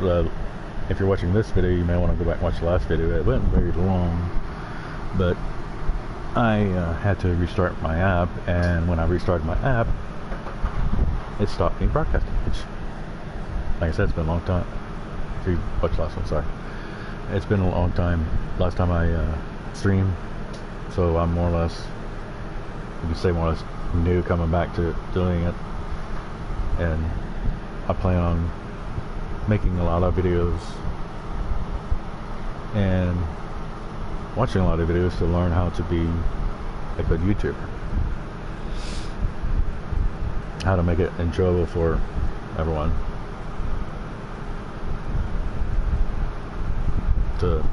if you're watching this video, you may want to go back and watch the last video. It wasn't very long, but I had to restart my app, and when I restarted my app, it stopped me broadcasting, which, like I said, it's been a long time. If you watched the last one, sorry. It's been a long time. Last time I streamed, so I'm more or less, you can say more or less new coming back to doing it, and I plan on making a lot of videos and watching a lot of videos to learn how to be a good YouTuber, how to make it enjoyable for everyone to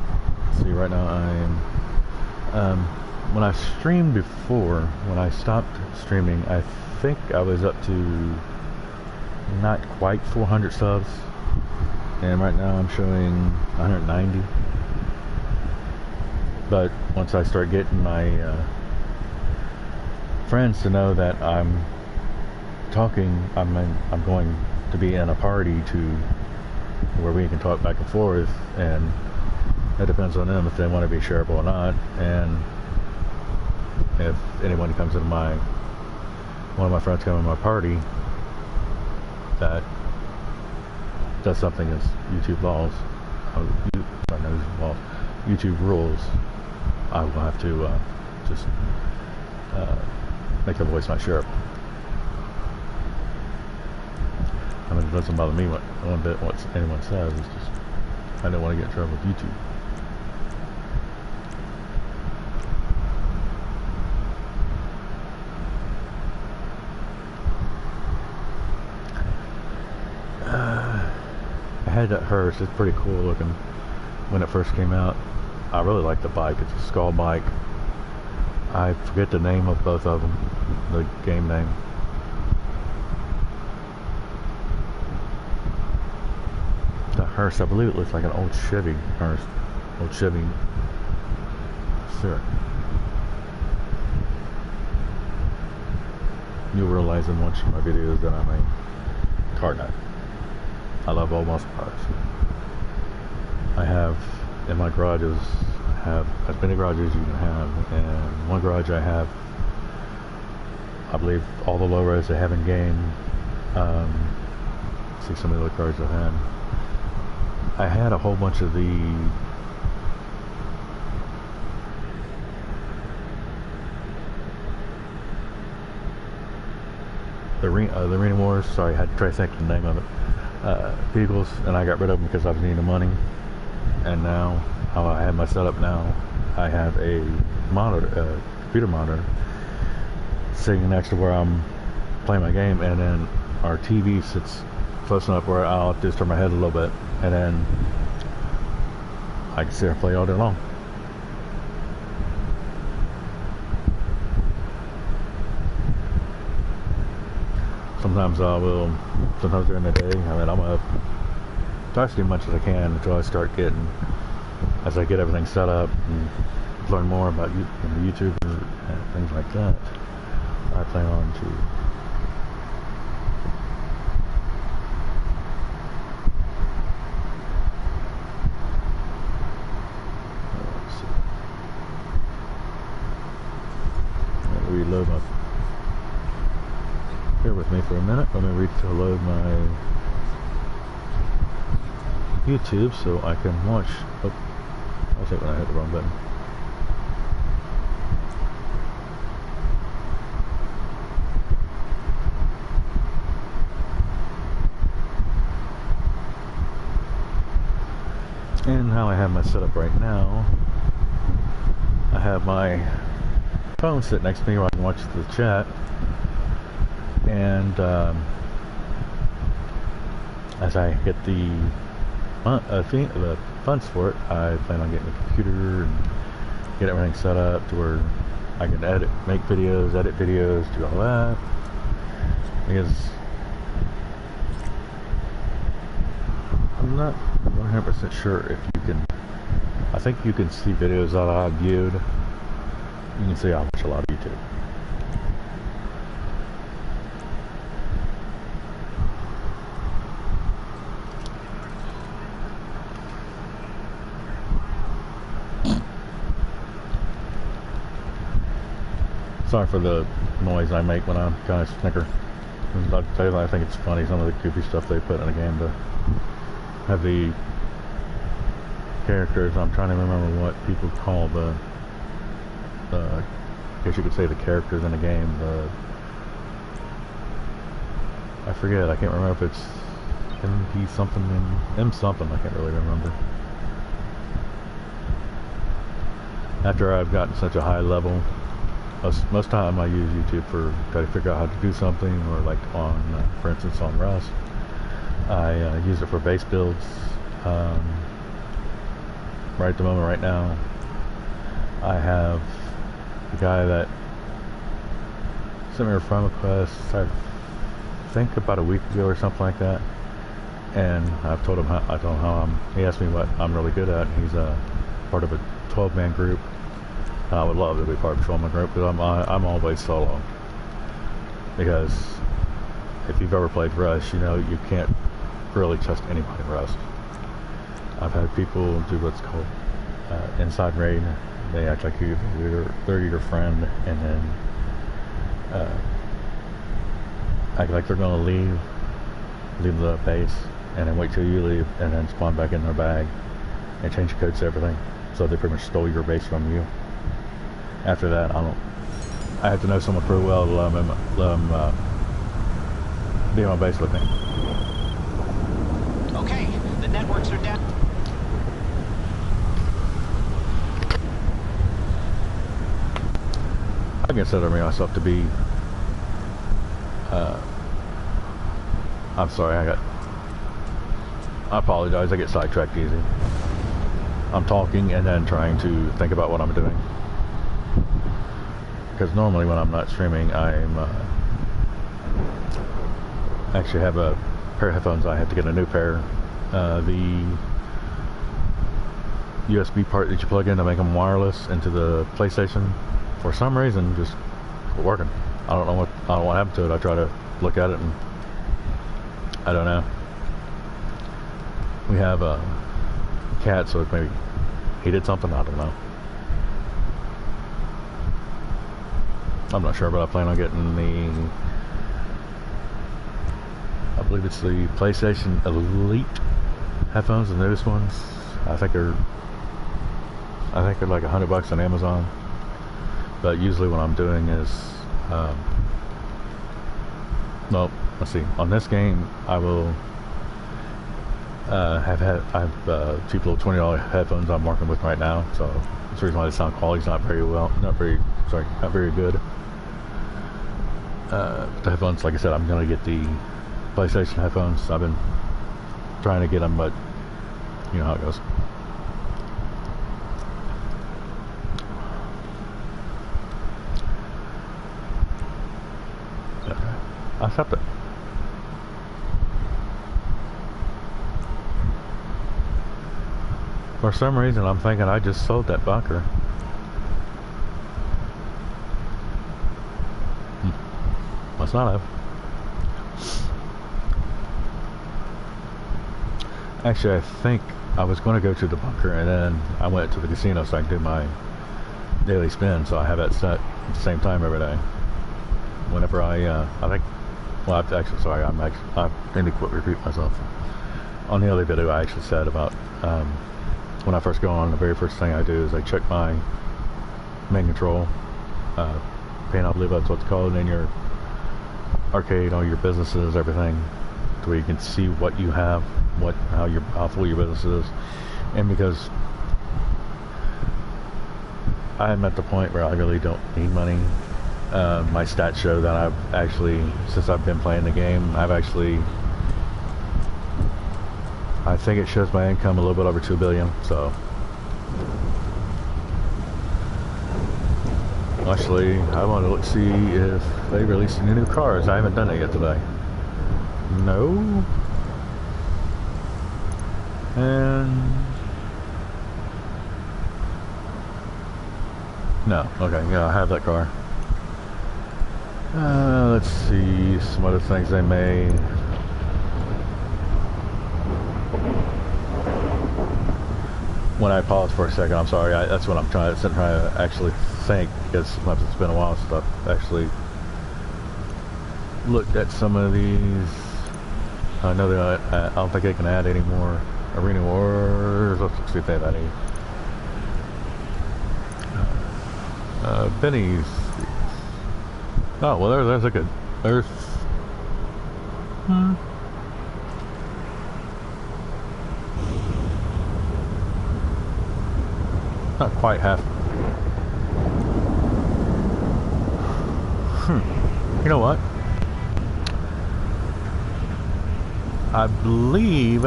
see. Right now I'm when I streamed before, when I stopped streaming, I think I was up to not quite 400 subs, and right now I'm showing 190. But once I start getting my friends to know that I'm talking, I'm going to be in a party to where we can talk back and forth, and it depends on them if they want to be shareable or not. And if anyone comes into one of my friends come to my party that does something as YouTube laws, YouTube rules, I will have to just make the voice not shareable. I mean, it doesn't bother me one bit what anyone says. It's just I don't want to get in trouble with YouTube. I had that hearse. It's pretty cool looking. When it first came out, I really like the bike. It's a skull bike. I forget the name of both of them, the game name. The hearse, I believe it looks like an old Chevy hearse. Old Chevy. Sure. You'll realize in watching my videos that I'm a car nut. I love old muscle cars. I have in my garages, have as many garages as you can have, and one garage I have, I believe, all the low-res they have in game. See some of the other cars I've had. I had a whole bunch of the Arena Wars. Sorry, I had to try to think of the name of it. Beagles, and I got rid of them because I was needing the money. And now, how I have my setup now, I have a monitor, computer monitor, sitting next to where I'm playing my game, and then our TV sits close enough where I'll just turn my head a little bit, and then I can sit and play all day long. Sometimes sometimes during the day, I mean, I'm up, try to do as much as I can until I start as I get everything set up and learn more about YouTube and things like that. I plan on to reload my. Bear with me for a minute. Let me reload my YouTube so I can watch. Oh, I'll say when I hit the wrong button. And how I have my setup right now, I have my phone sit next to me where I can watch the chat, and as I get the funds for it, I plan on getting a computer and get everything set up to where I can make videos, edit videos, do all that. Because I'm not 100% sure if you can. I think you can see videos that I viewed. You can see I watch a lot of YouTube. Sorry for the noise I make when I kind of snicker. I think it's funny, some of the goofy stuff they put in the game to have the characters. I'm trying to remember what people call the I guess you could say the characters in the game. I forget. I can't remember if it's MP something and M something. I can't really remember. After I've gotten such a high level, most time I use YouTube for try to figure out how to do something, or like on, for instance, on Rust, I use it for base builds. Right at the moment, right now, I have the guy that sent me a friend request, I think about a week ago or something like that, and I told him how he asked me what I'm really good at. He's a part of a 12-man group. I would love to be part of a 12-man group, but I'm always solo, because if you've ever played Rust, you know you can't really trust anybody in Rust. I've had people do what's called inside raid. They act like they're your friend, and then act like they're going to leave the base, and then wait till you leave, and then spawn back in their bag and change the codes to everything. So they pretty much stole your base from you. After that, I have to know someone pretty well to let them be on my base with me. Okay, the networks are down. I consider myself to be, I'm sorry, I apologize, I get sidetracked easy. I'm talking and then trying to think about what I'm doing. Because normally when I'm not streaming, I'm, actually have a pair of headphones. I have to get a new pair. The USB part that you plug in to make them wireless into the PlayStation, for some reason, just quit working. I don't know what happened to it. I try to look at it and I don't know. We have a cat, so maybe he did something. I don't know. I'm not sure, but I plan on getting I believe it's the PlayStation Elite headphones, the newest ones. I think they're like $100 on Amazon. But usually what I'm doing is, well, let's see. On this game, I will I have cheap little $20 headphones I'm working with right now. So that's the reason why the sound quality's not very good. The headphones, like I said, I'm gonna get the PlayStation headphones. I've been trying to get them, but you know how it goes. I stopped it. For some reason, I'm thinking I just sold that bunker. Must not have. Actually, I think I was going to go to the bunker, and then I went to the casino so I can do my daily spin. So I have that set at the same time every day. Whenever I think, well, actually, sorry, I need to quit repeating myself. On the other video, I actually said about when I first go on, the very first thing I do is I check my main control pane. I believe that's what's called in your arcade, all your businesses, everything, to where you can see what you have, how full your business is. And because I'm at the point where I really don't need money, my stats show that I've actually, since I've been playing the game, I think it shows my income a little bit over 2 billion. So actually, I want to look see if they released any new cars. I haven't done it yet today. No. And no. Okay, yeah, I have that car. Let's see some other things they made. when I pause for a second, I'm sorry. That's what I'm trying to actually think, because sometimes it's been a while since I've actually looked at some of these. I know that I don't think they can add any more arena wars. Let's see if they have any. Benny's. Oh well, there's a good. There's. Not quite half. You know what? I believe.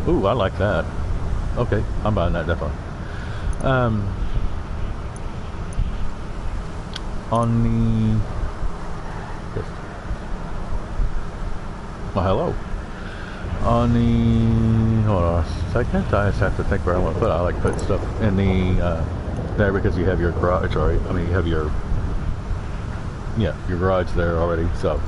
Ooh, I like that. Okay, I'm buying that definitely. On the. Well, hello. On the. Hold on a second. I just have to think where I want to put it. I like putting stuff in the. There, because you have your garage already. I mean, you have your. Yeah, your garage there already. So.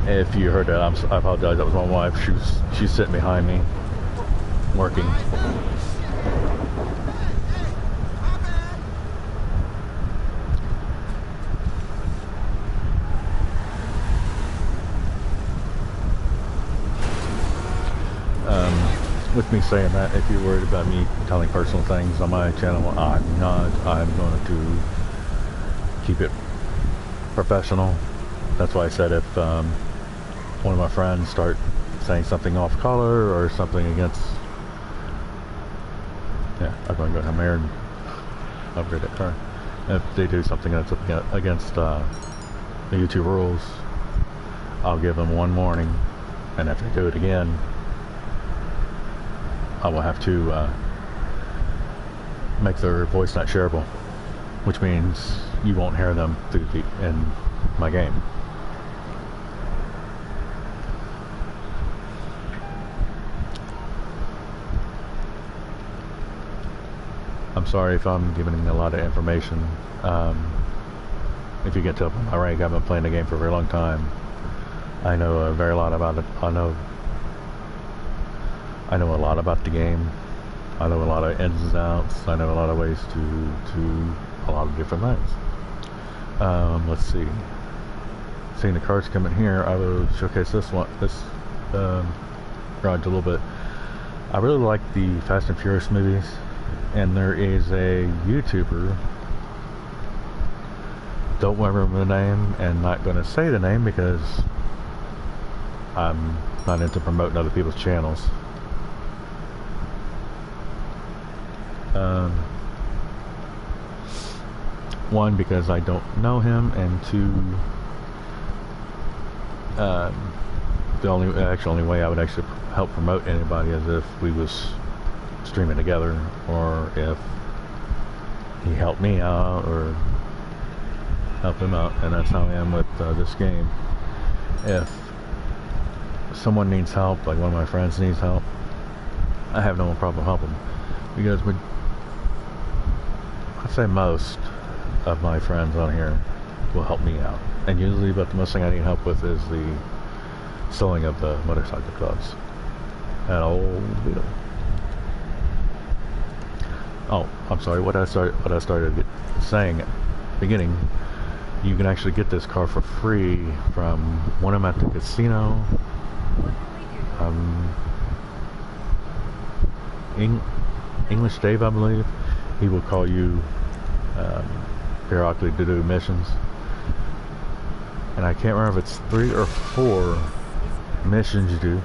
If you heard that, I apologize. That was my wife. She's sitting behind me, working. With me saying that, if you're worried about me telling personal things on my channel, I'm not. I'm going to keep it professional. That's why I said if one of my friends start saying something off color or something against, yeah, I'm going to go down there and upgrade that car. If they do something that's against the YouTube rules, I'll give them one warning, and if they do it again, I will have to make their voice not shareable, which means you won't hear them in my game. I'm sorry if I'm giving a lot of information. If you get to my rank, I've been playing the game for a very long time. I know a very lot about it. I know a lot about the game. I know a lot of ins and outs. I know a lot of ways to a lot of different things. Let's see. Seeing the cars coming here, I will showcase this garage a little bit. I really like the Fast and Furious movies, and there is a YouTuber. Don't remember the name, and not going to say the name because I'm not into promoting other people's channels. One, because I don't know him, and two, the only way I would actually help promote anybody is if we was streaming together, or if he helped me out or help him out, and that's how I am with this game. If someone needs help, like one of my friends needs help, I have no problem helping, because I'd say most of my friends on here will help me out, and usually about the most thing I need help with is the sewing of the motorcycle clubs. That old Beetle. Oh, I'm sorry. What I started saying at the beginning, you can actually get this car for free from when I'm at the casino. English Dave, I believe. He will call you periodically to do missions, and I can't remember if it's 3 or 4 missions you do.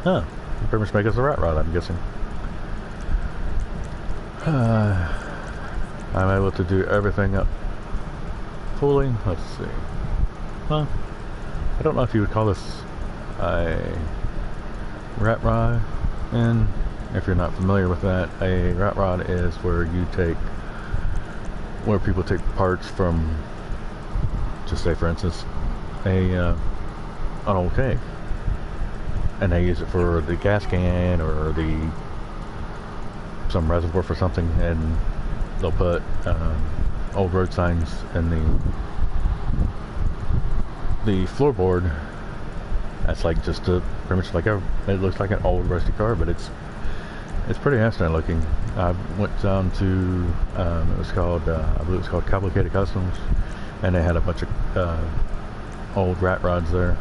Huh? You pretty much make us a rat rod, I'm guessing. I'm able to do everything up fully. Let's see. Well, I don't know if you would call this a rat rod, and if you're not familiar with that, a rat rod is where people take parts from, just say for instance, an old cave, and they use it for the gas can or some reservoir for something, and they'll put old road signs in the the floorboard, that's like just a pretty much like a, it looks like an old rusty car, but it's pretty interesting looking. I went down to it was called I believe it was called Complicated Customs, and they had a bunch of old rat rods there.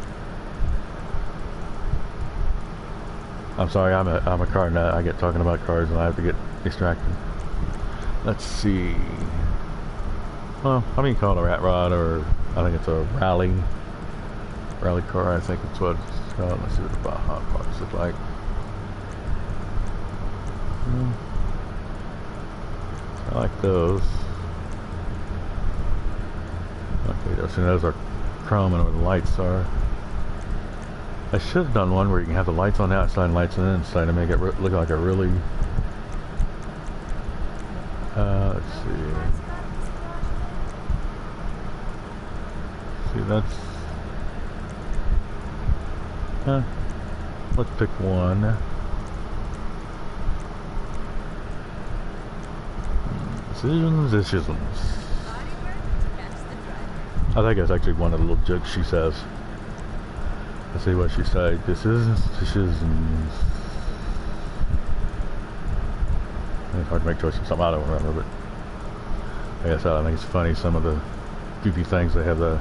I'm sorry, I'm a car nut. I get talking about cars and I have to get distracted. Let's see. Well, I mean, you call it a rat rod, or I think it's a rally car. I think it's what it's called. Let's see what the Baja parts look like. I like those. Okay, so those are chrome and where the lights are. I should have done one where you can have the lights on the outside and lights on the inside to make it look like a really... let's see. See, that's... let's pick one. Decisions. I think that's actually one of the little jokes she says. Let's see what she said. Decisions. It's hard to make choices. Something I don't remember, but I guess I think it's funny some of the goofy things they have the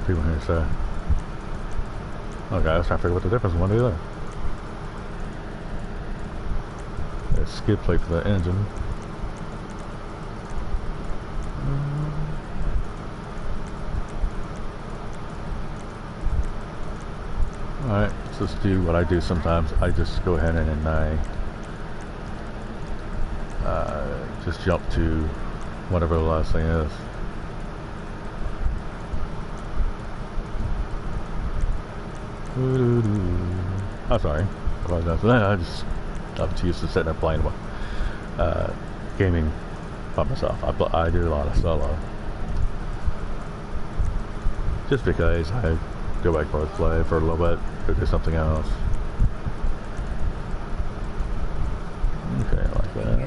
people here say. Okay, I was trying to figure what the difference is one to the other. There's a skid plate for the engine. Alright, let's just do what I do sometimes. I just go ahead and I just jump to whatever the last thing is. I'm sorry. I'm too used to sitting there playing gaming by myself. I do a lot of solo. Just because I go back and play for a little bit, go do something else. Okay, like that.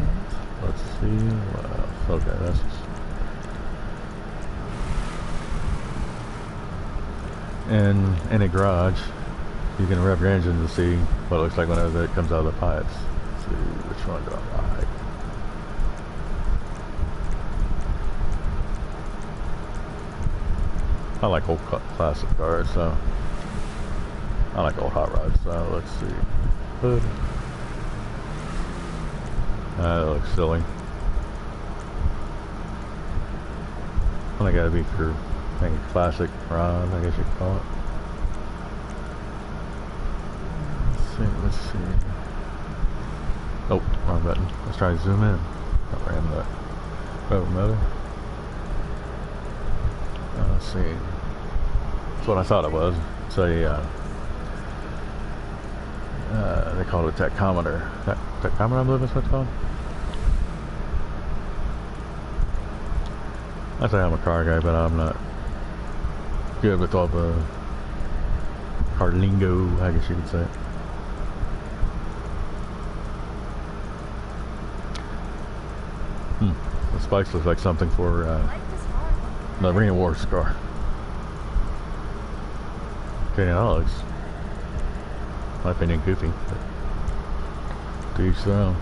Let's see what else. Okay, that's just... And in a garage, you can rev your engine to see what it looks like whenever it comes out of the pipes. Let's see which one do I like. I like old classic cars, so I like old hot rods. So let's see. Hood. That looks silly. I think that'd be for maybe classic rod, I guess you could call it. Let's see. Oh, wrong button. Let's try to zoom in. I ran the road motor. Let's see. That's what I thought it was. It's a, they call it a tachometer. Tachometer, I believe that's what it's called. I say I'm a car guy, but I'm not good with all the car lingo, I guess you could say. The spikes look like something for the Arena Wars car. Okay, now that looks, in my opinion, goofy. But to each their own.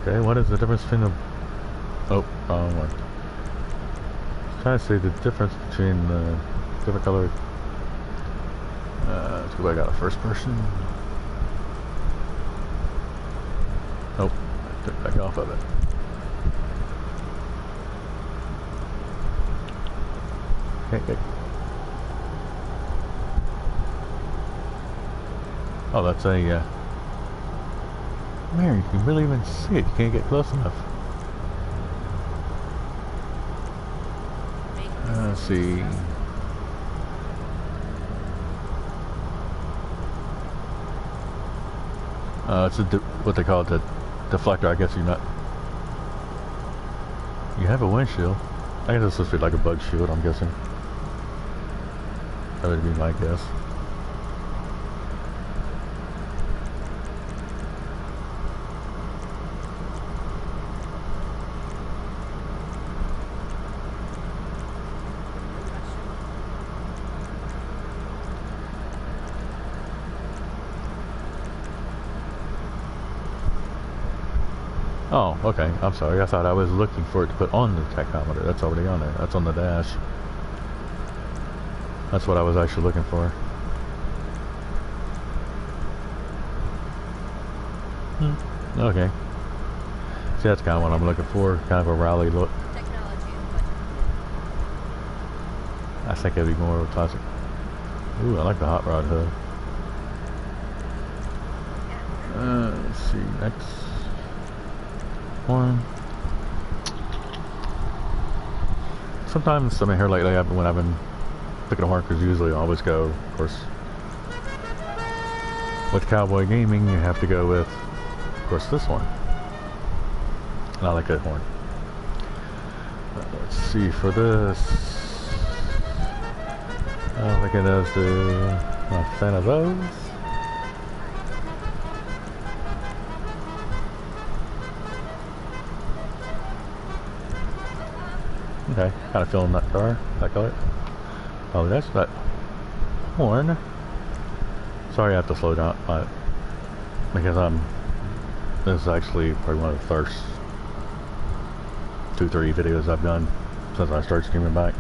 Okay, what is the difference between the... Oh, wrong one. I'm trying to see the difference between the different colored... let's go back out of first person. Oh, I took back off of it. Okay. Oh, that's a... Man, you can really even see it. You can't get close enough. Let's see. It's what they call it, the deflector. I guess you're not. You have a windshield. I guess it's supposed to be like a bug shield, I'm guessing. That would be my guess. Oh, okay. I'm sorry. I thought I was looking for it to put on the tachometer. That's already on there. That's on the dash. That's what I was actually looking for. Okay. See, that's kind of what I'm looking for. Kind of a rally look. I think it'd be more of a classic. Ooh, I like the hot rod hood. Let's see. Next one. Sometimes, I mean, here lately, when I've been picking a horn, because usually I always go, of course, with Cowboy Gaming, you have to go with, of course, this one. And I like that horn. Let's see, for this, I don't think it does I'm a fan of those. Okay, kind of feeling that car, that color. Oh, that's that horn. Sorry I have to slow down, because this is actually probably one of the first 2-3 videos I've done since I started streaming back.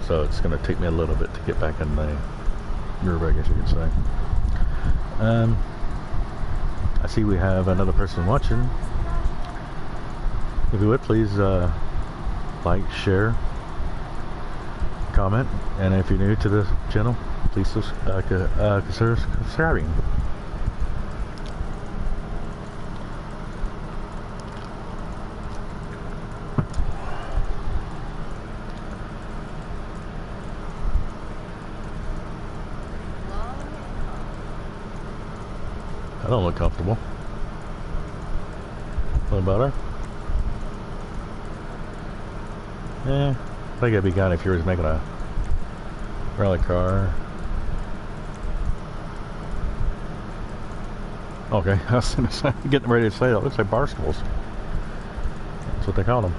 So it's going to take me a little bit to get back in the groove, I guess you could say. I see we have another person watching. If you would, please like, share, comment, and if you're new to this channel, please consider subscribing. I don't look comfortable. A little better. Yeah, I think it'd be good if you were making a rally car. Okay, I was getting ready to say that. Looks like barstools. That's what they call them.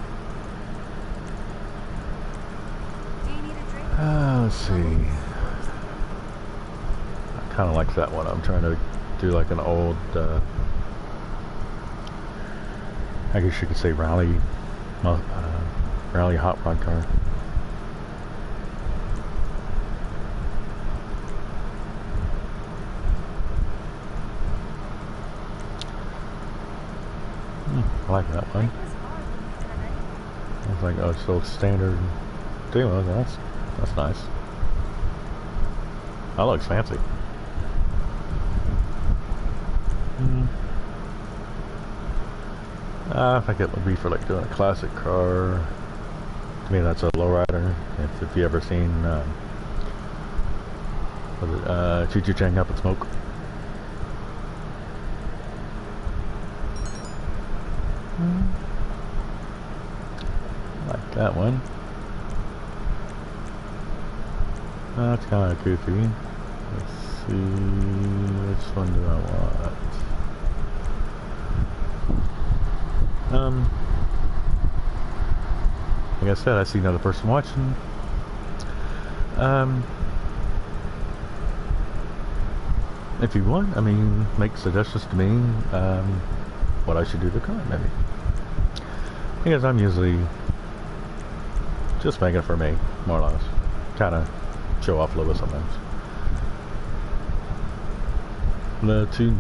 Let's see. I kind of like that one. I'm trying to do like an old, I guess you could say rally hot rod car. I like that one. It's like, oh, it's still standard demo. That's nice. That looks fancy. I think it would be for like doing a classic car. To me, that's a lowrider. If you ever seen Choo Choo Chang Up in Smoke. Like that one. That's kind of goofy. Let's see, which one do I want? Like I said, I see another person watching. If you want, I mean, make suggestions to me, what I should do to the car, maybe. Because I'm usually just making it for me, more or less. Kind of show off a little bit sometimes. The two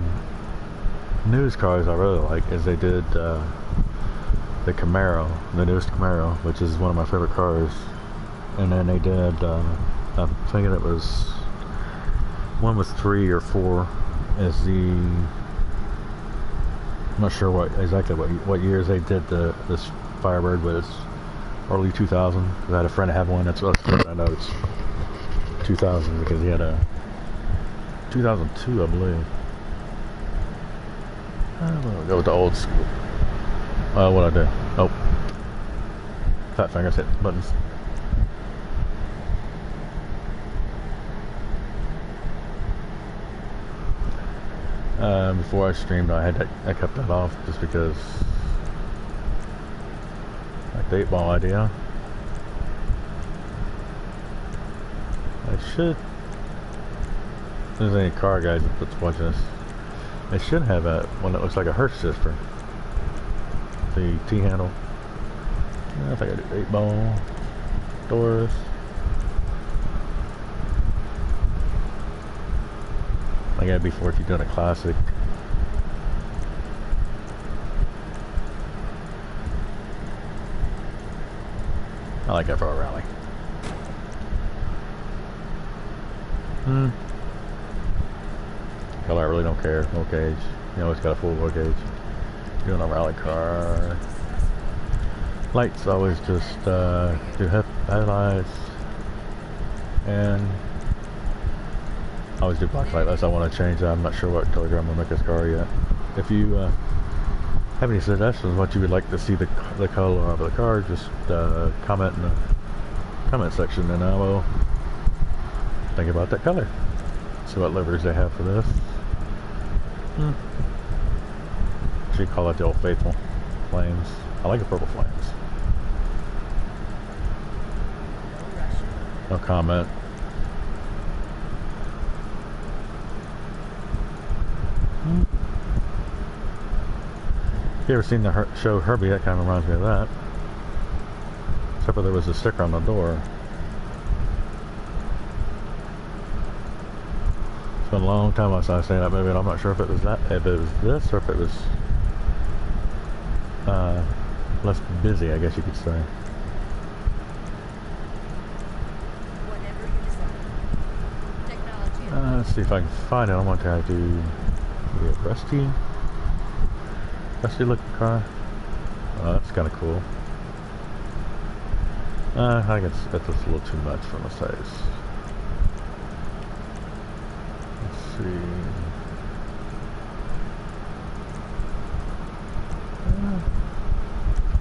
newest cars I really like is they did the Camaro, the newest Camaro, which is one of my favorite cars. And then they did, I'm thinking it was, one was 3 or 4 is the, I'm not sure exactly what years they did this Firebird, but it's early 2000. I had a friend that had one. That's what I know it's 2000 because he had a 2002, I believe. We'll go with the old school. What'd I do? Oh, fat fingers hit buttons. Before I streamed, I kept that off just because like the 8-ball idea. I should. If there's any car guys that's watching this, they should have one that looks like a Hertz shifter. see, T-handle. I think I do 8-ball. Doors. I gotta be for if you've done a classic. I like that for a rally. Color, I really don't care. Roll gauge. You know, it's got a full roll gauge. Doing a rally car. Lights always just do headlights. And I always do black light unless I want to change that. I'm not sure what color I'm going to make this car yet. If you have any suggestions what you would like to see the color of the car, just comment in the comment section and I will think about that color. See what liveries they have for this. Should call it the Old Faithful flames. I like the purple flames. No comment. If you ever seen the show Herbie, that kind of reminds me of that. Except for there was a sticker on the door. It's been a long time since I've seen that movie, and I'm not sure if it was that, if it was this, or if it was less busy, I guess you could say. Let's see if I can find it. I want to try to do maybe a rusty looking car. Oh, that's kind of cool. I think that's just a little too much for my size. Let's see.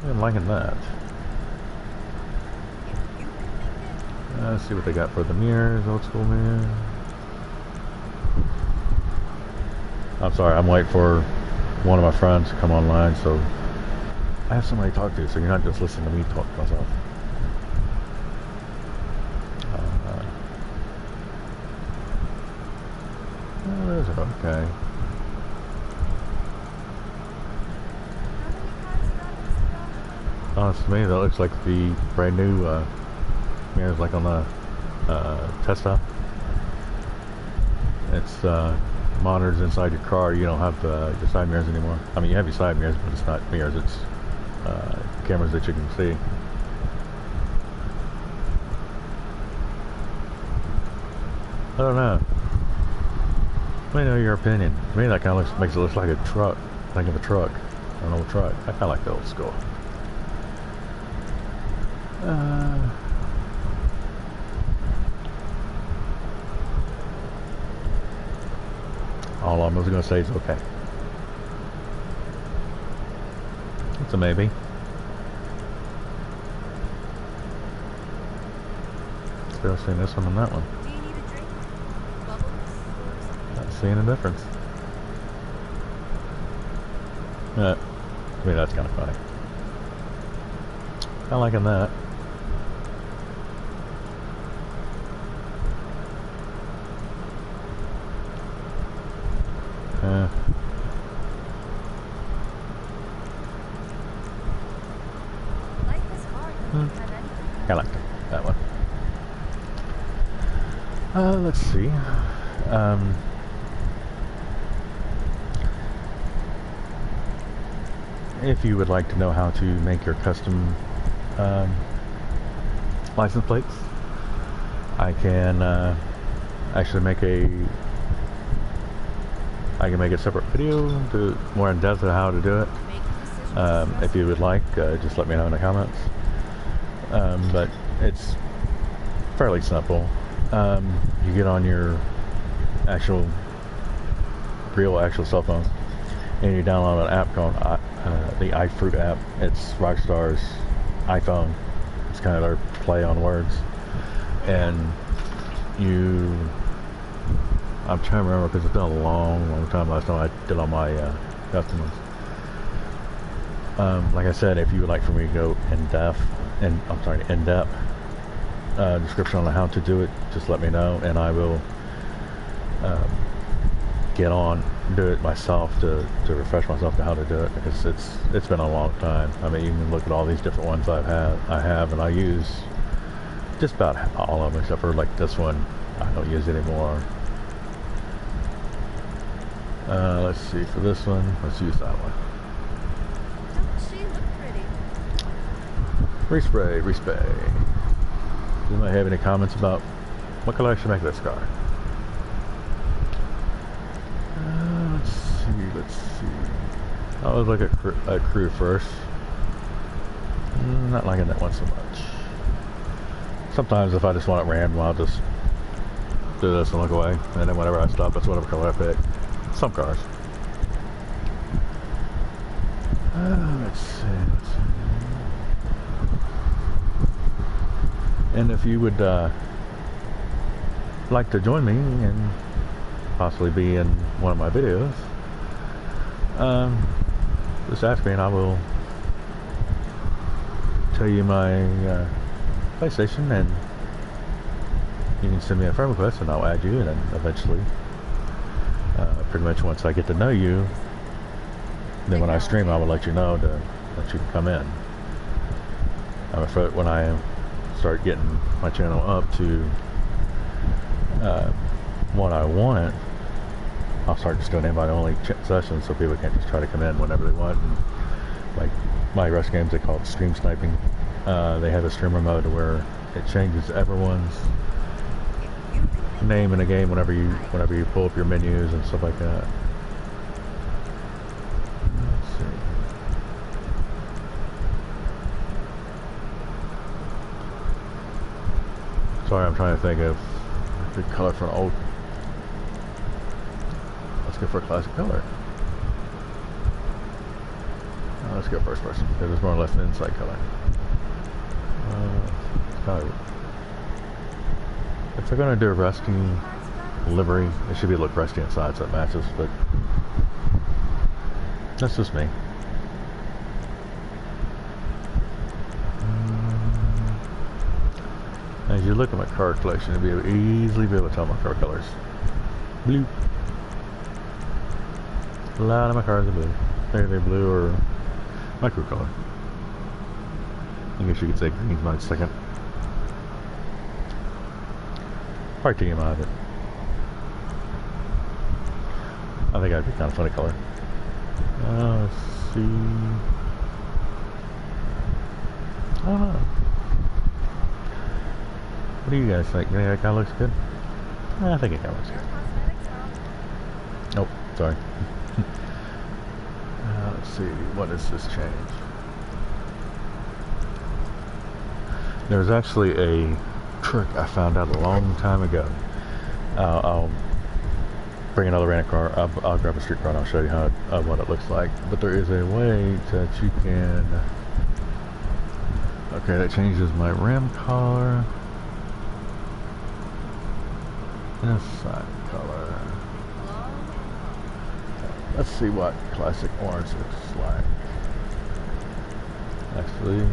I'm liking that. Let's see what they got for the mirrors, old school mirrors. I'm sorry, I'm waiting for one of my friends to come online, so I have somebody to talk to, so you're not just listening to me talk to myself. Is it okay? To me, that looks like the brand new mirrors, like on the Tesla. It's monitors inside your car. You don't have your side mirrors anymore. I mean, you have your side mirrors, but it's not mirrors. It's cameras that you can see. I don't know. Let me know your opinion. To me, that kind of makes it look like a truck. Think of a truck, an old truck. I kind of like the old school. All I was going to say is okay. It's a maybe. Still seeing this one and that one. Do you need a drink? Bubbles? Not seeing a difference. To me, that's kind of funny. Kind of liking that. Life is hard when you have anything. I like that one. Let's see. If you would like to know how to make your custom license plates, I can actually make a separate video to more in depth of how to do it. If you would like, just let me know in the comments. But it's fairly simple. You get on your actual cell phone and you download an app called the iFruit app. It's Rockstar's iPhone. It's kind of their play on words. And I'm trying to remember because it's been a long time last time I did all my custom ones. Like I said, if you would like for me to go in-depth description on how to do it, just let me know and I will get on, do it myself to refresh myself to how to do it, because it's been a long time. I mean, you can look at all these different ones I have, and I use just about all of them except for like this one. I don't use anymore. Let's see, for this one, let's use that one. Don't she look pretty? Respray. Does anybody have any comments about what color I should make this car? Let's see. I always look at crew first. Not liking that one so much. Sometimes if I just want it random, I'll just do this and look away, and then whenever I stop, that's whatever color I pick. Some cars. Let's see. And if you would like to join me and possibly be in one of my videos, just ask me and I will tell you my PlayStation, and you can send me a friend request and I'll add you, and then eventually, pretty much once I get to know you, then when I stream I will let you know to let you come in. I'm afraid when I start getting my channel up to what I want, I'll start just doing invite-only sessions so people can't just try to come in whenever they want. And like my Rust games, they call it stream sniping. They have a streamer mode where it changes everyone's name in a game whenever you pull up your menus and stuff like that. Let's see. Sorry, I'm trying to think of a good color for an old. Let's go for a classic color. Let's go first person, because it's more or less an inside color. If they're going to do a rusty livery, it should look rusty inside so it matches, but that's just me. As you look at my car collection, you'll easily be able to tell my car colors. Blue. A lot of my cars are blue. They're blue or my crew color. I guess you could say green's my second. Probably TMI, but I think that'd be kind of funny color. Let's see. I don't know. What do you guys think? Yeah, that kind of looks good. I think it kind of looks good. Nope, sorry. Let's see, what does this change? There's actually a trick I found out a long time ago. I'll bring another rental car. I'll grab a street car and I'll show you how what it looks like. But there is a way that you can. Okay, that changes my rim color. This side color. Let's see what classic orange looks like. Actually,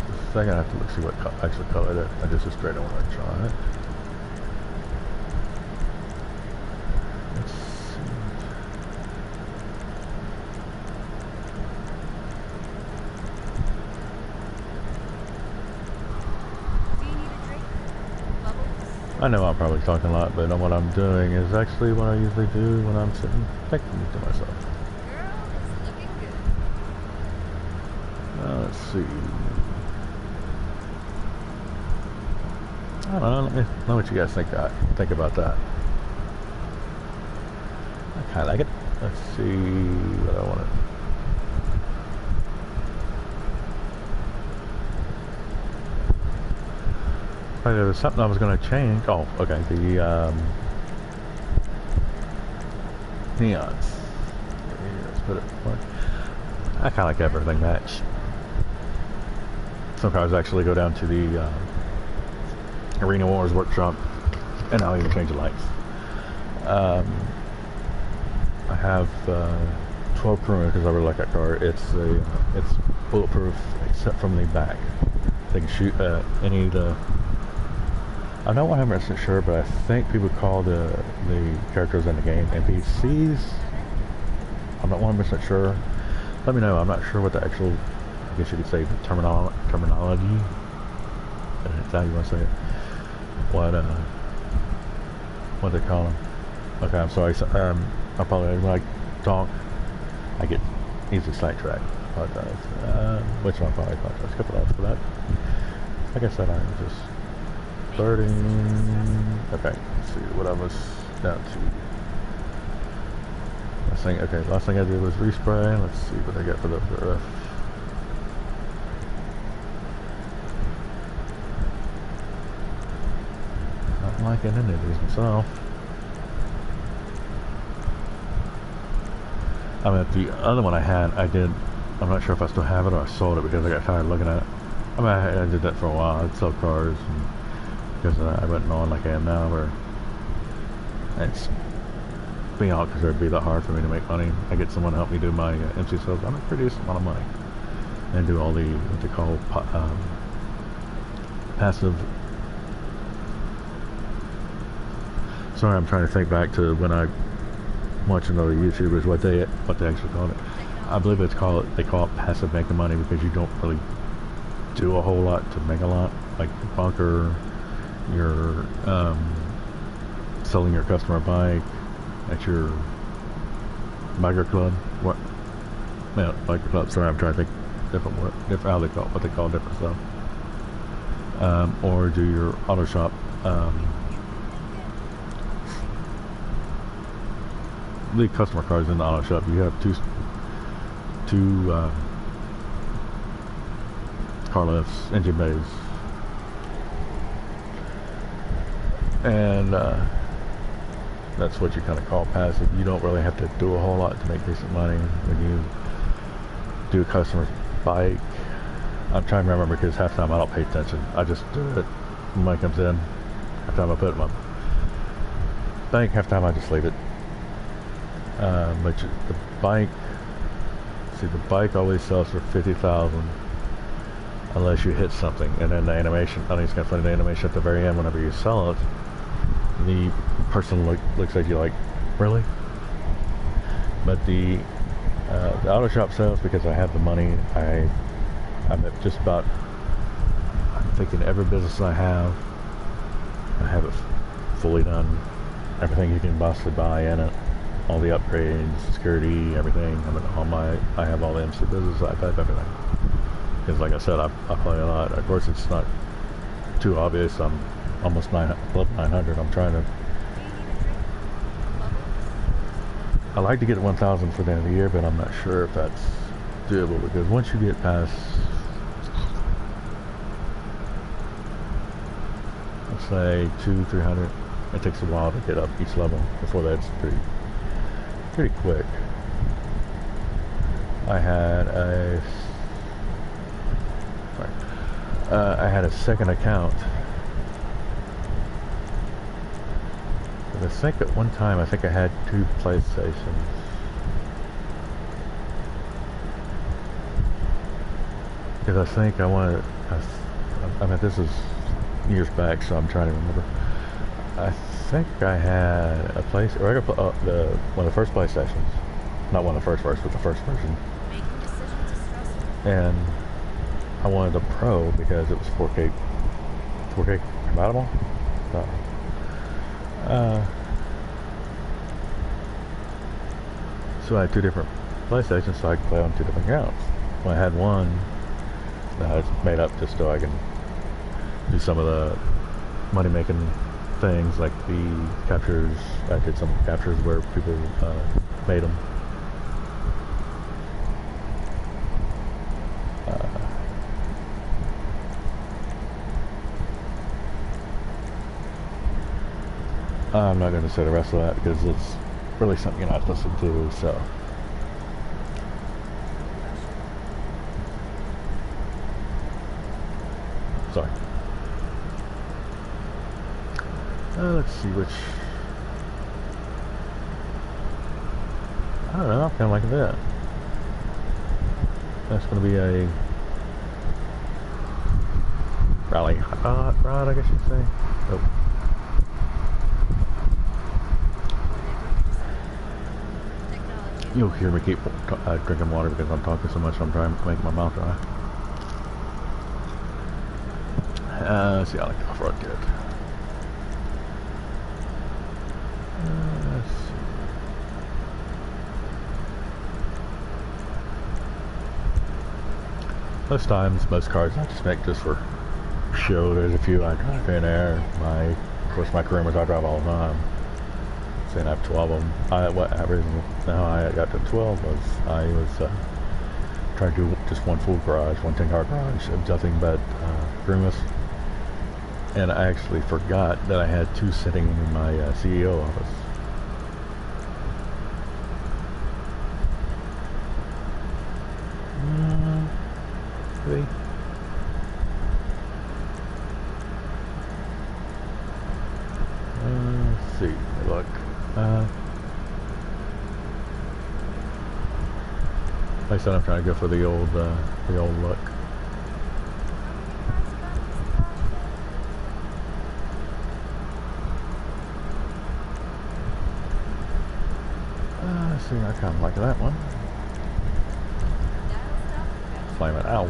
just a second, I have to look see what actual color that I just straight on want to try it. Let's see. Do you need a drink? Bubbles? I know I'm probably talking a lot, but what I'm doing is actually what I usually do when I'm sitting thinking to myself. Girl, it's looking good. Let's see. I don't know. Let me know what you guys think about that. I kind of like it. Let's see what I want to. Right, there was something I was going to change. Oh, okay. The neons. Let's put it. I kind of like everything match. Some cars actually go down to the Arena Wars workshop, and I'll even change the lights. I have 12 Crewman because I really like that car. It's bulletproof except from the back. They can shoot any of the. I'm not 100% sure, but I think people call the characters in the game NPCs. I'm not 100% sure. Let me know. I'm not sure what the actual, I guess you could say, the terminology. Is how you want to say it? What they call them? Okay, I'm sorry. So, I probably when I talk, I get easily sidetracked. Apologize. Which one? I apologize. A couple of for that. Like I said, I'm just starting. Okay, let's see what I was down to. Last thing I did was respray. Let's see what I got for the ref. Not liking any of these myself. I mean, the other one I had, I'm not sure if I still have it or I sold it because I got tired of looking at it. I mean, I did that for a while. I'd sell cars because I wasn't on like I am now, where it's being out because it'd be that hard for me to make money. I get someone to help me do my MC sales. I make a pretty decent amount of money and do all the what they call passive. Sorry, I'm trying to think back to when I watched another YouTubers what they actually called it. I believe they call it passive making money because you don't really do a whole lot to make a lot. Like bunker, you're selling your customer a bike at your biker club. What? Yeah, biker club. Sorry, I'm trying to think different how they call what they call different stuff. Or do your auto shop. The customer cars in the auto shop. You have two car lifts, engine bays, and that's what you kind of call passive. You don't really have to do a whole lot to make decent money when you do a customer's bike. I'm trying to remember because half the time I don't pay attention. I just do it when money comes in. Half the time I put it in my bank, half the time I just leave it. But the bike, see, the bike always sells for $50,000 unless you hit something, and then the animation. I think it's kind of funny. The animation at the very end, whenever you sell it, the person looks at you like, really? But the auto shop sales, because I have the money, I'm at just about. I'm thinking every business I have it fully done. Everything you can possibly buy in it. All the upgrades, security, everything. I mean, I have all the MC business. I type everything. Because, like I said, I play a lot. Of course, it's not too obvious. I'm almost 900. I'm trying to. I like to get 1,000 for the end of the year, but I'm not sure if that's doable because once you get past, let's say 200-300, it takes a while to get up each level. Before that's pretty quick. I had a second account. I think at one time I had 2 PlayStations. Because I think I wanted. I mean, this is years back, so I'm trying to remember. I think I had a place, one of the first PlayStations, not one of the first, but the first version. Making decisions is stressful. And I wanted a Pro because it was 4K compatible. So I had 2 different PlayStations, so I could play on 2 different accounts. Well, I had one that I made up just so I can do some of the money-making things, like the captures. I did some captures where people made them. I'm not going to say the rest of that because it's really something you're not listening to, so. Sorry. Let's see which. I don't know, kind of like that. That's going to be a rally rod, I guess you'd say. Nope. You'll hear me keep drinking water because I'm talking so much. I'm trying to make my mouth dry. Let's see, I like the off-road kit. Let's see. Most times, most cars I just make just for show. There's a few I drive in there. Of course, my Coronas I drive all the time. Saying I have 12 of them. How I got to 12 was I was trying to do just one full garage, one 10-car garage of nothing but Coronas. And I actually forgot that I had 2 sitting in my CEO office. See? Let's see. Look. Like I said, I'm trying to go for the old look. See, I kind of like that one. Flame it out.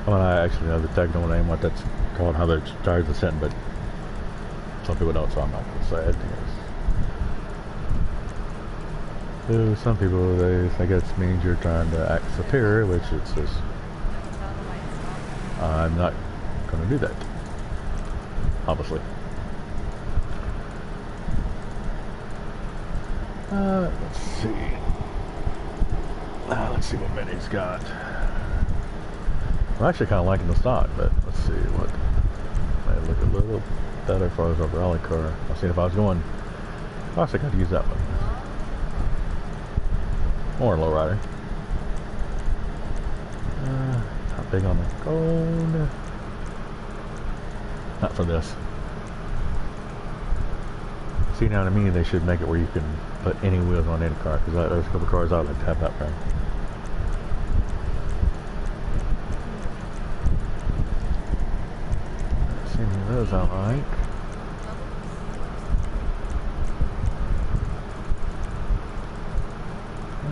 Well, I actually know the technical name, what that's called, how the tires are sitting, but some people don't, so I'm not going to say it. So some people, they think it means you're trying to act superior, which it's just, I'm not going to do that, obviously. Let's see. Let's see what Minnie's got. I'm actually kind of liking the stock, but let's see what might look a little better as far as a rally car. I'll see if I was going. I think I'd use that one. Or a lowrider. Not big on the gold. Not for this. See, now to me, they should make it where you can put any wheels on any car, because there's a couple cars I'd like to have that from. See any of those I like.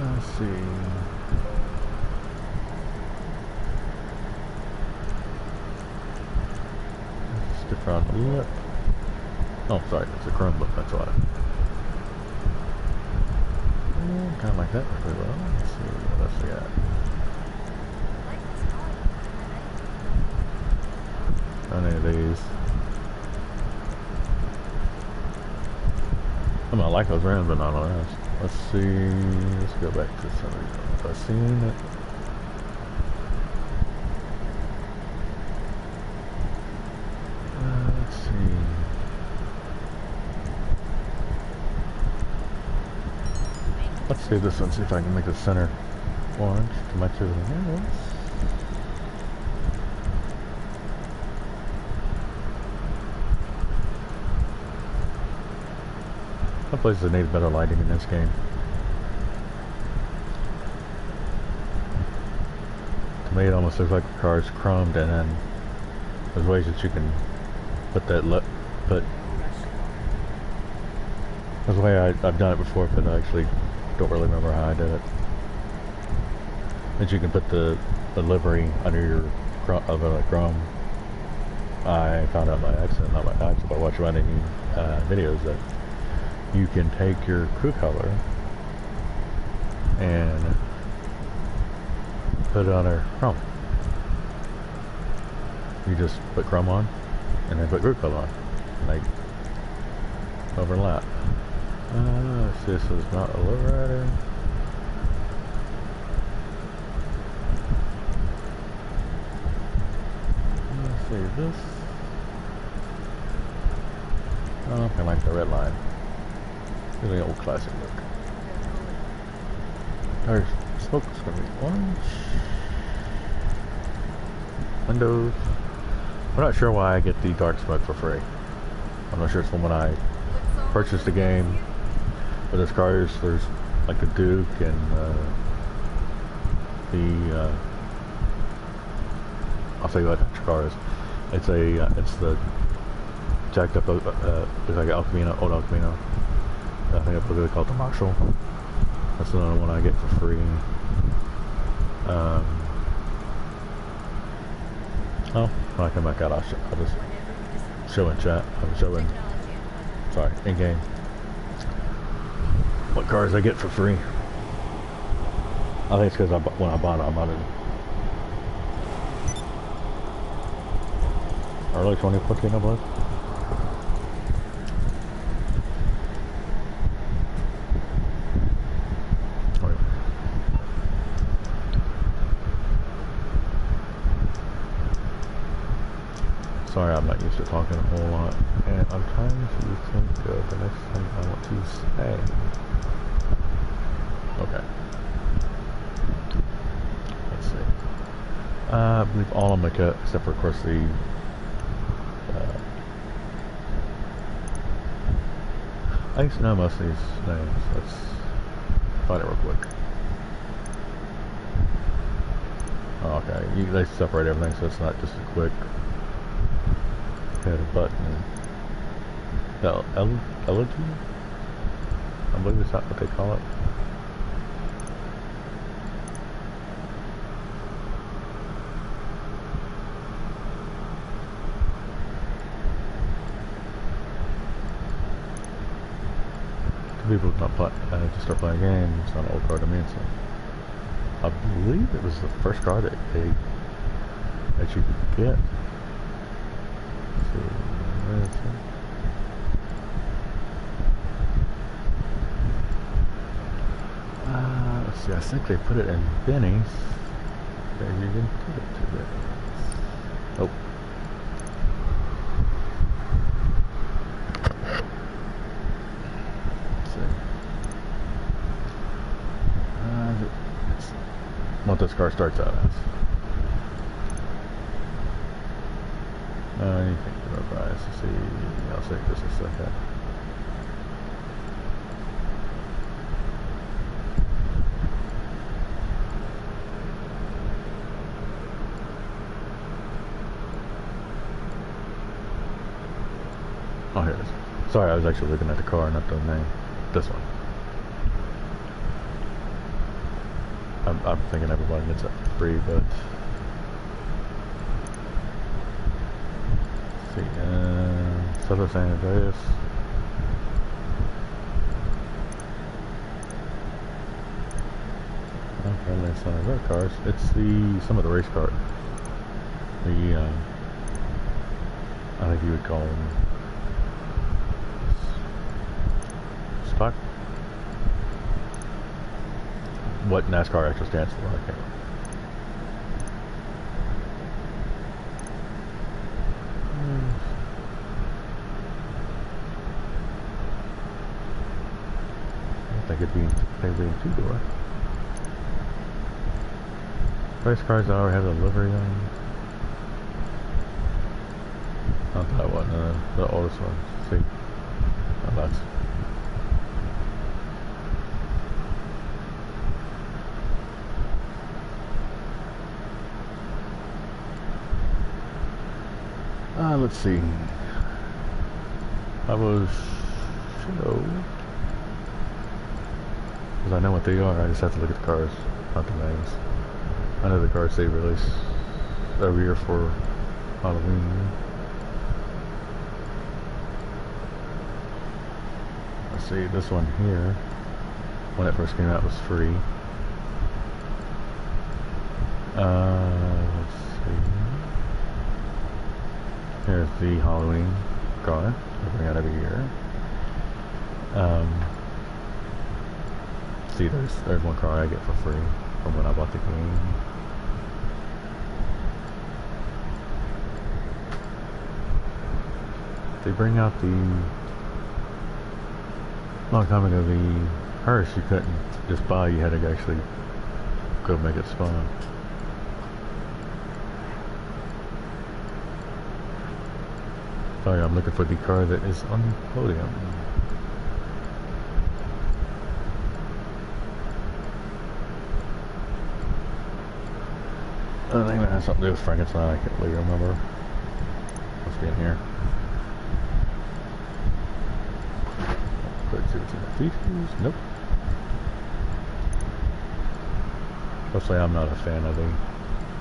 Let's see. Sticker on the lip. Oh, sorry, it's a chrome lip, that's why. Kind of like that pretty well. Let's see what else we got. Any of these. I mean, I like those rims, but not on the rest. Let's see. Let's go back to some of these. Have I seen it? Let's see. Let's see this one. See if I can make the center orange to match everything else. Some places need better lighting in this game. To me, it almost looks like the car's chromed, and then there's ways that you can put that That's the way I've done it before, but I actually don't really remember how I did it. That you can put the livery under your chrome. I found out by accident, not by accident, by watching running videos, that you can take your crew color and put it on our chrome. You just put chrome on and then put crew color on. Like overlap. This is not a lowrider. Let's see this. Oh, I kind of like the red line. Really old classic look. Our smoke is going to be orange. Windows. I'm not sure why I get the dark smoke for free. I'm not sure it's from when I purchased the game. But there's cars, there's like the Duke and I'll tell you what that car is. It's the jacked up, looks like El Camino, old El Camino. I think I believe they call it the Marshall. That's another one I get for free. Oh, when I come back out, I'll just show in chat. I'm showing, sorry, in game. What cars I get for free. I think it's because when I bought it, I bought it early 2014, I believe. Sorry, I'm not used to talking a whole lot, and I'm trying to think of the next thing I want to say. Okay. Let's see. I believe all of them are cut, except for, of course, the I used to know most of these names. Let's find it real quick. Oh, okay, they separate everything, so it's not just a quick hit a button. Elegy? I believe it's not what they call it. People not play, to start playing games. It's not an old car to me. So I believe it was the first car that you could get. Let's see, where is it? Let's see. I think they put it in Benny's. They didn't put it to it. Oh. What this car starts out as. You think the price. Let's see. I'll say just a second. Oh, here it is. Sorry, I was actually looking at the car, not the name. This one. I'm thinking everybody gets it for free, but let's see, Southern San Andreas. Okay, that's not road cars. It's some of the race cars. I think you would call them stock. What NASCAR actually stands for, I can't. I think it'd be two-door. Race cars that already have the livery on. Not that one, the oldest one. See, oh, that's. Let's see. I was because I know what they are. I just have to look at the cars, not the names. I know the cars they release every year for Halloween. Let's see. This one here, when it first came out, was free. Let's see. Here's the Halloween car. They bring out every year. See, there's one car I get for free from when I bought the game. They bring out the long time ago the hearse you couldn't just buy. You had to actually go make it spawn. Sorry, I'm looking for the car that is on the podium. I think that has something to do with Frankenstein. I can't really remember. Must be in here. Let's see what's in the features. Nope. Mostly I'm not a fan of the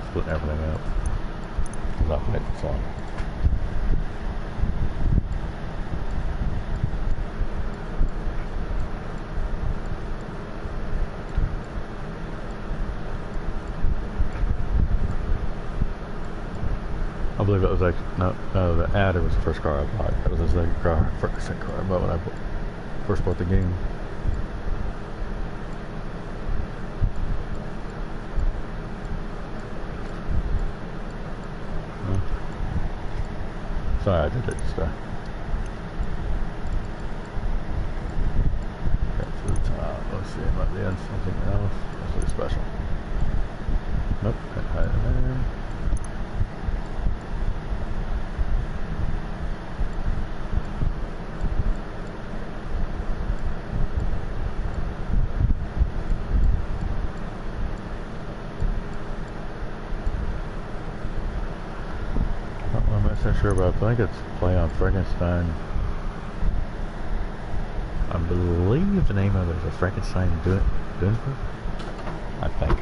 splitting everything up. Because I played the song. I believe it was like, no, the Adder was the first car I bought. That was the second car I bought when I first bought the game. Sorry, I did it just okay, to the top. Let's see, it might be on something else. That's really special. Nope, can't hide it there. I'm not sure, but I think it's play on Frankenstein. I believe the name of it is a Frankenstein Dunsburg, I think.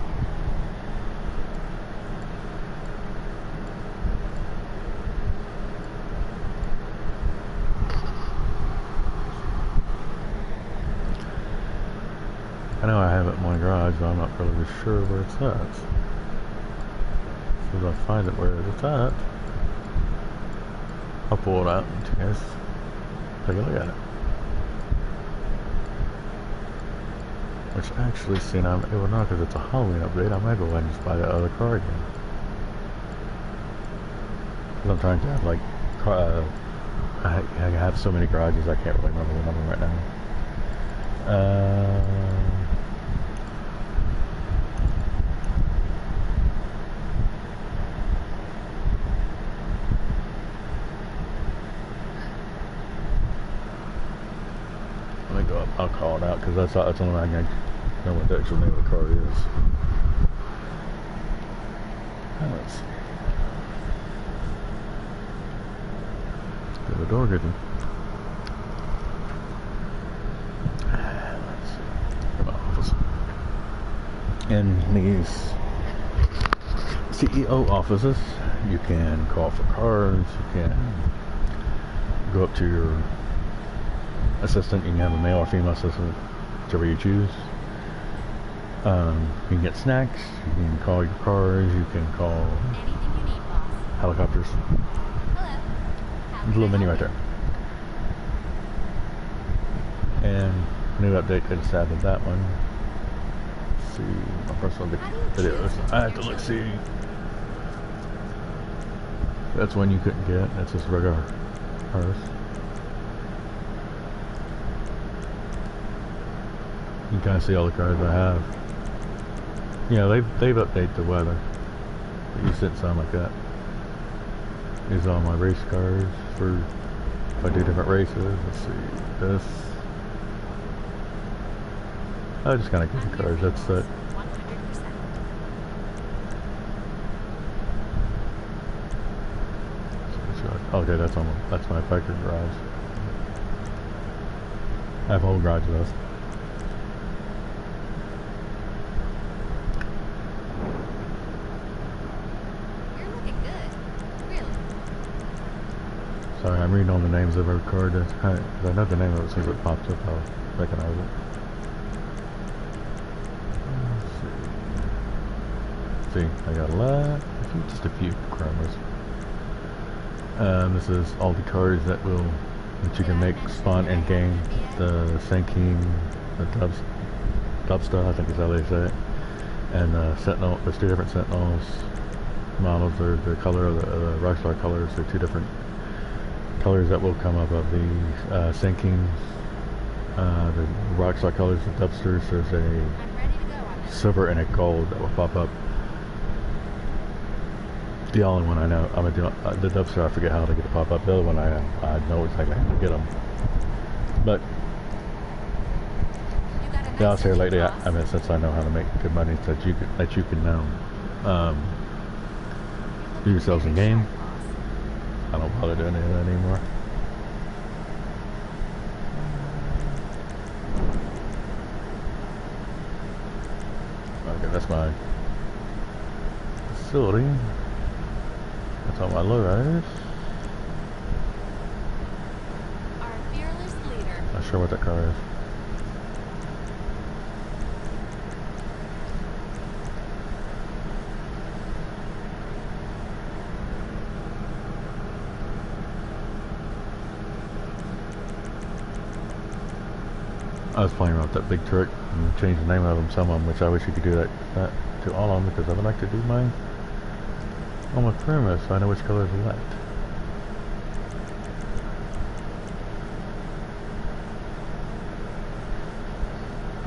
I know I have it in my garage, but I'm not really sure where it's at. As soon as I find it where it's at, I'll pull it out and you guys take a look at it. Which actually, see, now, it will not, because it's a Halloween update. I might go ahead and just buy that other car again. Because I'm trying to have, like, I have so many garages, I can't really remember the number right now. Let me go up, I'll call it out, because that's the only way I can know what the actual name of the car is. Let's see. Get the door hidden. Let's see. My office. In these CEO offices, you can call for cars, you can go up to your assistant, you can have a male or female assistant, whichever you choose. You can get snacks, you can call your cars, you can call Anything you need, boss. helicopters. Hello. There's a little menu right there. And new update, they just added that one. Let's see, my personal videos. I have to look, see. That's one you couldn't get, that's just regular cars. You can kind of see all the cars I have. You know, they've updated the weather. It used to sound like that. These are all my race cars for if I do different races. Let's see, this. I just kind of get the cars. That's it. 100%. Okay, that's my factory garage. I have a whole garage of those. Sorry, I'm reading all the names of every car. Because I know the name of it, as soon as it pops up, I'll recognize it. Let's see. I got a lot, just a few chromas. This is all the cars that you can make spawn in game. The Sanking, the Dubsta, I think is how they say it, and Sentinel. There's two different Sentinels models. They're the color of the Rockstar colors. They're two different colors that will come up of the Sinking, the Rockstar colors, the Dubsters. There's a silver and a gold that will pop up. The only one I know, the Dubster, I forget how to get it pop up. The other one I know exactly how to get them. But yeah, I was here lately. I mean, since I know how to make good money, that you can do yourselves in game. I don't bother doing any of that anymore. Okay, that's my facility. That's all my lowriders. Our fearless leader. Not sure what that car is. I was playing around with that big truck and changed the name of them, some of them, which I wish you could do that to all of them, because I would like to do mine on my premise so I know which color is what.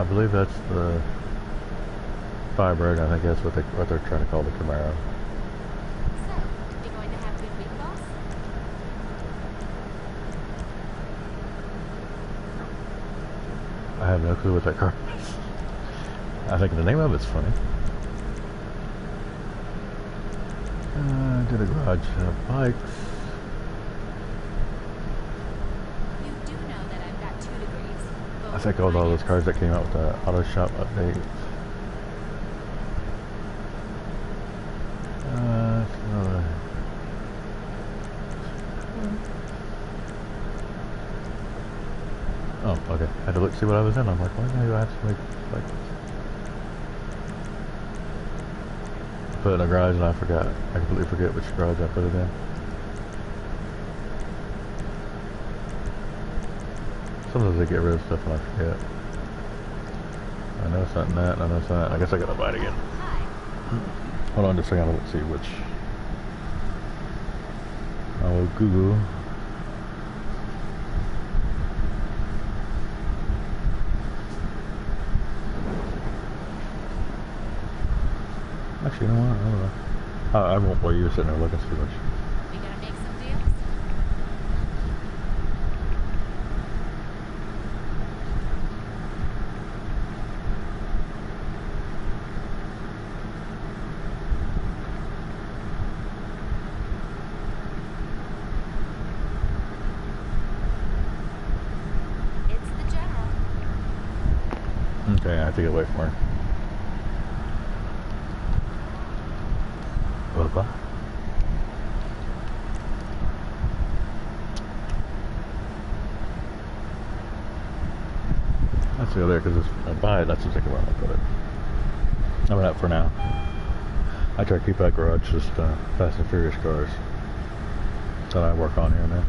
I believe that's the Firebird. I think that's what they're trying to call the Camaro. So, you going to have a good week, boss? I have no clue what that car is. I think the name of it's funny. Did a garage bikes. You do know that I've got 2 degrees. I think all those cars that came out with the auto shop update. Oh, okay. I had to look see what I was in. I'm like, why do I have to make like put it in a garage and I forgot. I completely forget which garage I put it in. Sometimes I get rid of stuff and I forget. I know it's not in that, I know it's not. I guess I gotta buy it again. Hi. Hold on just a second, let's see which. I will Google. Actually, you know what? I don't know. I won't while you're sitting there looking, see which. We gonna make some deals? It's the general. Okay, I have to get away from her. Bye-bye. Let's go there because if I buy it, that's the second where I'll put it. I'm not for now. I try to keep that garage just Fast and Furious cars that I work on here now.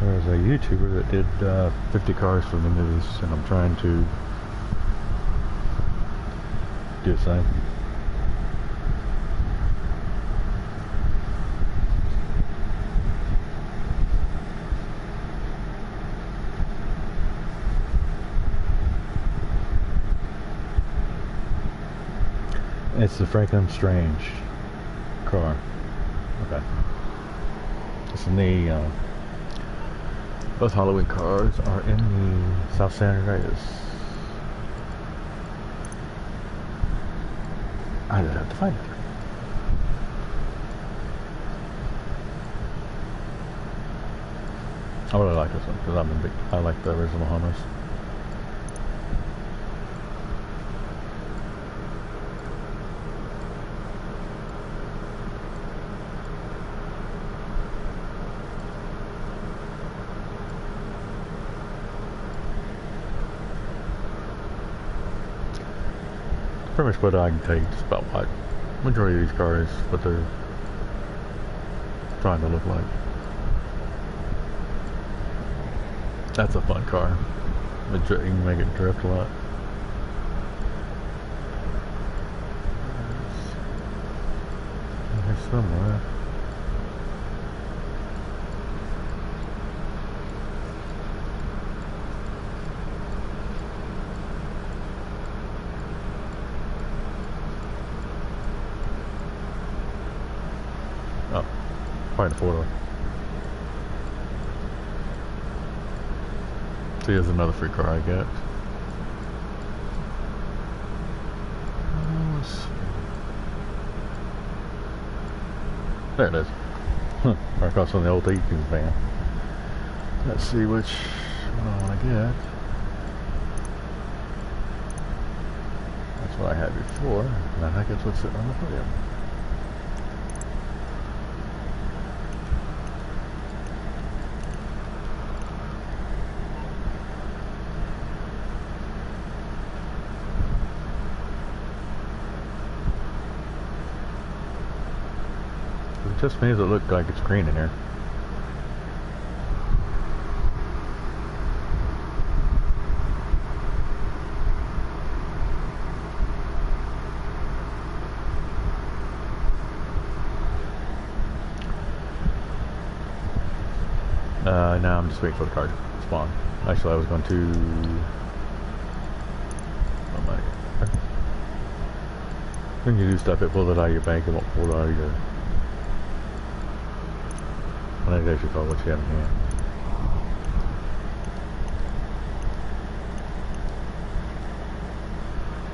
There's a YouTuber that did 50 cars from the movies, and I'm trying to do the same. It's the Franklin Strange car. Okay. It's in the both Halloween cars are in the South San Andreas. I just have to find it. I really like this one because I like the original Hummers. Pretty much what I can tell you just about what majority of these cars, what they're trying to look like. That's a fun car. You can make it drift a lot. There's somewhere. Oh, probably the four-door. See, here's another free car I get. There it is. Right across from the old Eaton's van. Let's see which what I want to get. That's what I had before, and I think that's what's sitting on the podium. It just means it looks like it's green in here. Now I'm just waiting for the card to spawn. Actually, I was going to... Oh my God. When you do stuff, it pulls it out of your bank, it won't pull it out of your... I think they should call what you have in hand.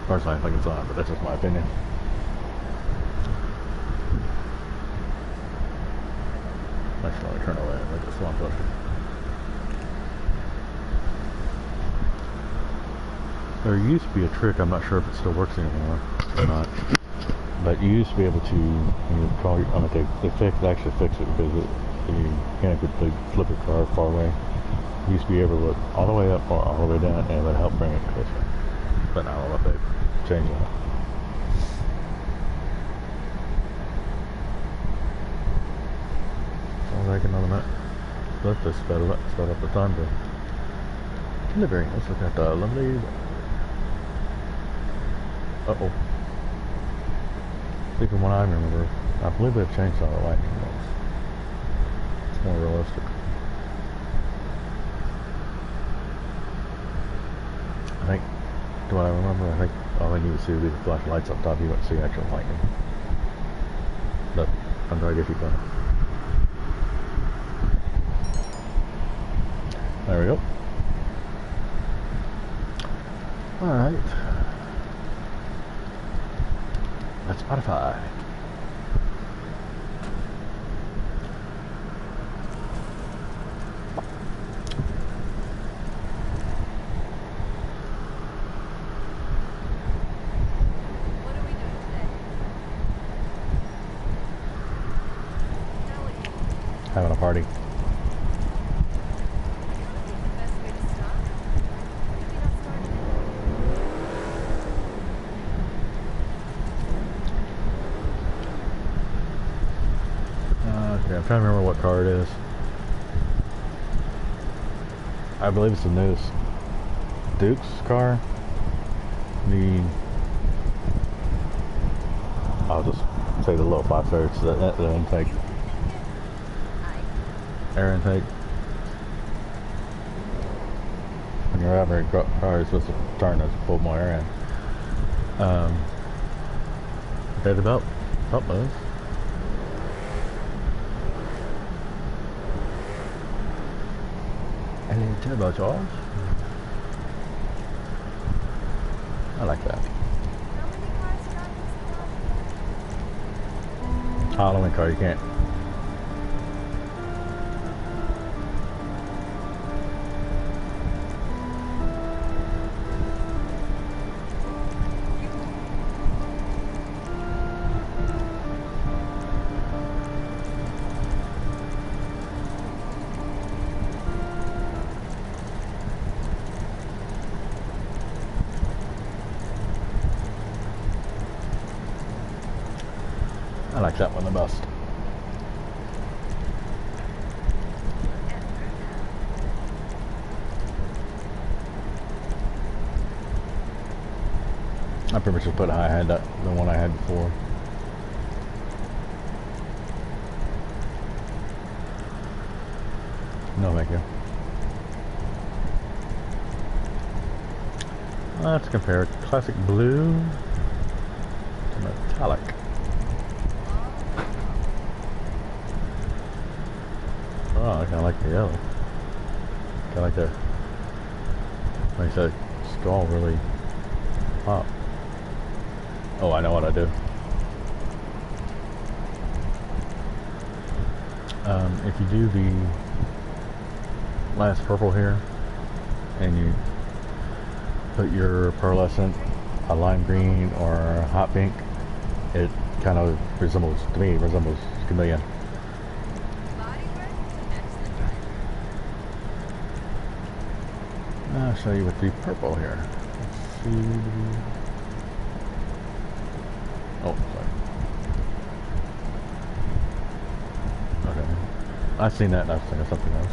Personally, I think it's on, but that's just my opinion. Actually, let me turn away and make this one closer. There used to be a trick, I'm not sure if it still works anymore or not, but you used to be able to, when you call your, I mean, they actually fixed it because you can't flip a car far away. You used to be able to look all the way up or all the way down, and it would help bring it closer. But I don't know if they've changed that. Sounds like another minute. Let's just sped up the time to delivery. Let's look at the lovely. Uh-oh. I think from what I remember, I believe they've changed all the lightning bolts. It's more realistic. I think, do what I remember, I think all I need to see would be the flashlights up top. You won't see actual lightning. But I'm trying to get you going. There we go. Alright. Let's modify. What are we doing today? Now what do you Having a party. think the best way to start? Maybe not start Okay, I'm trying to remember what car it is. I believe it's the newest Duke's car. I'll just say the low 5/3, the intake, air intake. When you're out of your car, you're supposed to turn to pull more air in. Okay, the belt moves. And then turbocharge. I like that. How many cars drive this car? Halloween car, you can't. I like that one the best. I pretty much just put how I had that, the one I had before. No, thank you. Let's compare classic blue to metallic. Oh, I kind of like the yellow. Kind of like the, makes that skull really pop. Oh, I know what I do. If you do the last purple here, and you put your pearlescent, a lime green or a hot pink, it kind of resembles, to me, resembles chameleon. I'll show you with the purple here. Let's see. Oh, sorry. Okay. I've seen that and I was thinking of something else.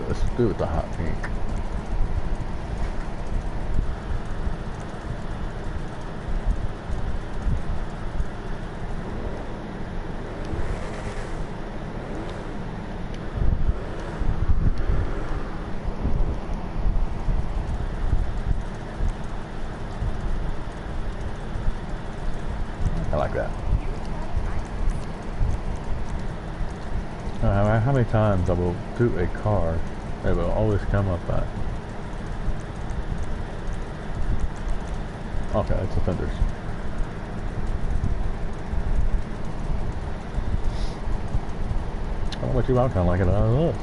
Let's do it with the hot pink. I like that. No matter how many times I will do a car, it will always come up at. Okay, it's the fenders. I don't know about you, I kind of like it. I love it.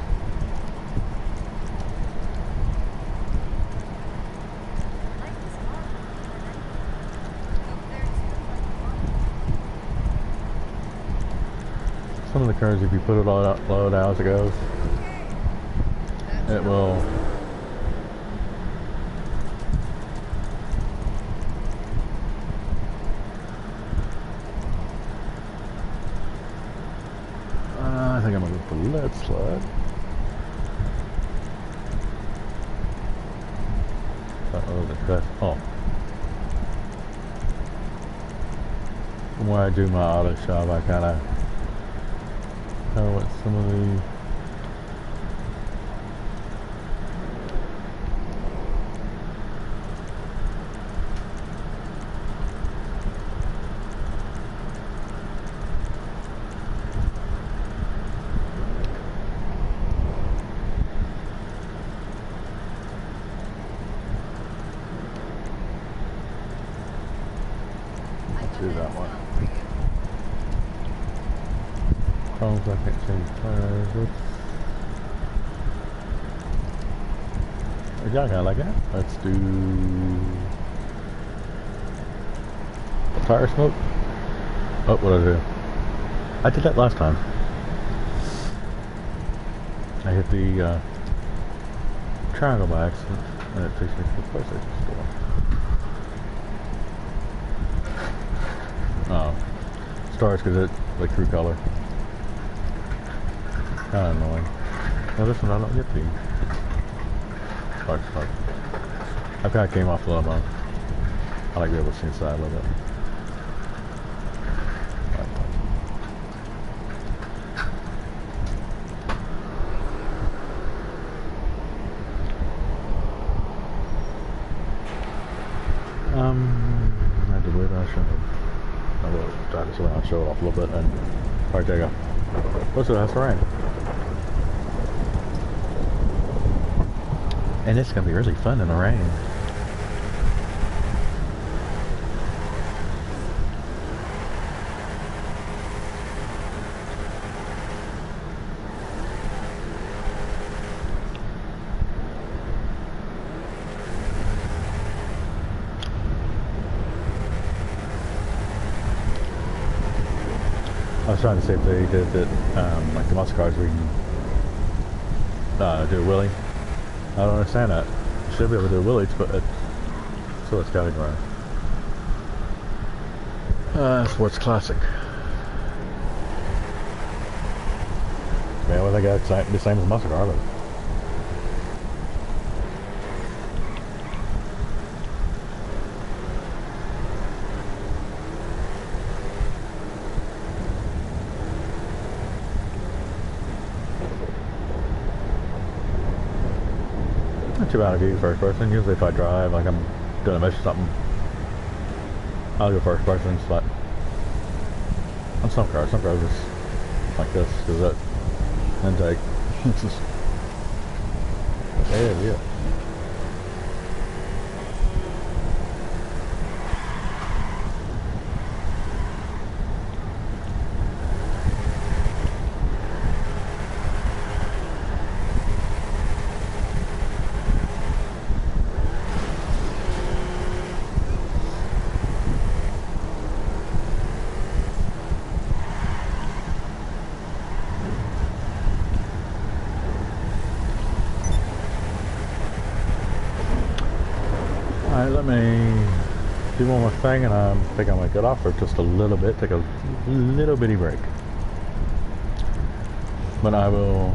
Some of the cars, if you put it all out, low down as it goes, it will. I think I'm gonna go for lead slide. Uh-oh, the cut. Oh. From where I do my auto shop, I kind of know what some of the do that one. Problems I can't change tires. Yeah, I kinda like that. Let's do tire smoke. Oh, what did I do? I did that last time. I hit the triangle by accident and it takes me to the PlayStation store. Oh, stars because it's like true color. Kind of annoying. Well, this one I don't get the spark. I kind of came off a little bit. I like to be able to see inside a little bit. I did weird. I should have. I will try this around, show it off a little bit, and alright, there you go. Most of it has to rain. And it's going to be really fun in the rain. I was trying to see if they did that, like the muscle cars where you can do a wheelie. I don't understand that. You should be able to do wheelies, but so it's categorized. Sports Classic. Man, well, they got the same as a muscle car, but not too bad to be first person. Usually if I drive, like I'm doing a mission or something, I'll go first person, but on some cars just like this, because that intake, it's just, yeah. Alright, let me do one more thing and I think I might get off for just a little bit, take a little bitty break. But I will,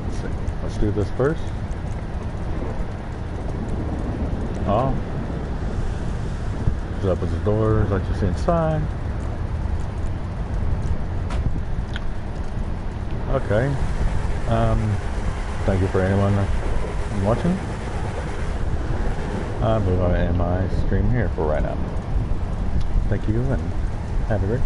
let's see, let's do this first. Off. Just opens the doors, let you see inside. Okay. Thank you for anyone watching. I'm going to end my stream here for right now. Thank you and have a great